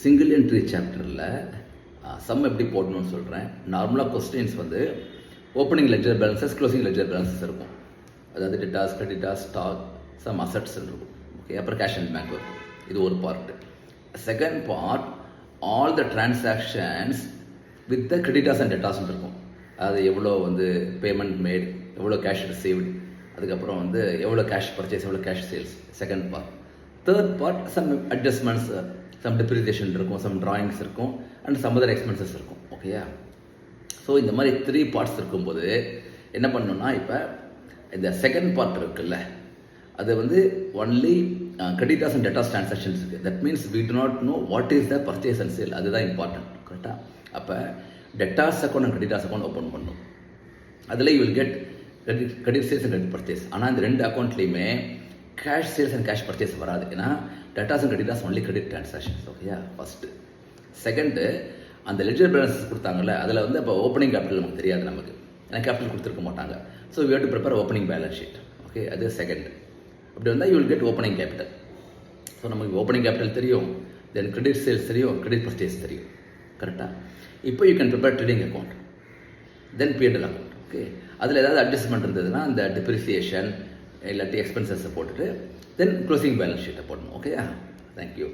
Single entry சாப்டரில் some எப்படி போடணும்னு சொல்கிறேன். நார்மலாக கொஸ்டின்ஸ் வந்து opening ledger balances, closing ledger balances இருக்கும். அதாவது debtors, creditors, stock, some assets இருக்கும். ஓகே, அப்புறம் கேஷ் அண்ட் பேங்க் இருக்கும். இது ஒரு part. Second part, all the transactions with the creditors and டெட்டாஸ்ன்னு இருக்கும். அது எவ்வளோ வந்து பேமெண்ட் மேட், எவ்வளோ கேஷ் ரிசீவ்டு, அதுக்கப்புறம் வந்து எவ்வளோ கேஷ் பர்ச்சேஸ், எவ்வளோ cash sales. Second part. Third part, some adjustments, some depreciation இருக்கும், சம் ட்ராயிங்ஸ் இருக்கும், அண்ட் சம் அதர் எக்ஸ்பென்சஸ் இருக்கும். ஓகேயா? ஸோ இந்த மாதிரி 3 பார்ட்ஸ் இருக்கும்போது என்ன பண்ணணும்னா, இப்போ இந்த செகண்ட் பார்ட் இருக்குல்ல, அது வந்து only creditors and debtors transactions இருக்குது. That means we do not know what is the purchase and sale. அதுதான் இம்பார்ட்டன்ட். கரெக்டாக? அப்போ debtors account and creditors account open பண்ணணும். அதில் you will get credit sales and credit purchase. ஆனால் இந்த 2 அக்கௌண்ட்லேயுமே cash sales and cash purchase வராது. ஏன்னா debtors and creditors only credit transactions. ஓகேயா? ஃபஸ்ட்டு. செகண்டு, அந்த லெட்ஜர் பேலன்ஸஸ் கொடுத்தாங்கல்ல, அதில் வந்து இப்போ ஓப்பனிங் கேபிட்டல் நமக்கு தெரியாது. நமக்கு ஏன்னா கேபிட்டல் கொடுத்துருக்க மாட்டாங்க. So we have to prepare opening balance sheet. Okay, அது செகண்ட். அப்படி வந்தால் you will get opening capital. So நமக்கு ஓப்பனிங் கேபிட்டல் தெரியும், தென் கிரெடிட் சேல்ஸ் தெரியும், கிரெடிட் பர்ச்சேஸ் தெரியும். கரெக்டாக? இப்போ you can prepare trading account, then P&L account. Okay, அதில் ஏதாவது அட்ஜஸ்ட்மெண்ட் இருந்ததுன்னா அந்த டெப்ரிசியேஷன் இல்லாட்டி எக்ஸ்பென்சஸை போட்டுட்டு தென் க்ளோசிங் பேலன்ஸ் ஷீட்டை போடணும். ஓகேயா? தேங்க்யூ.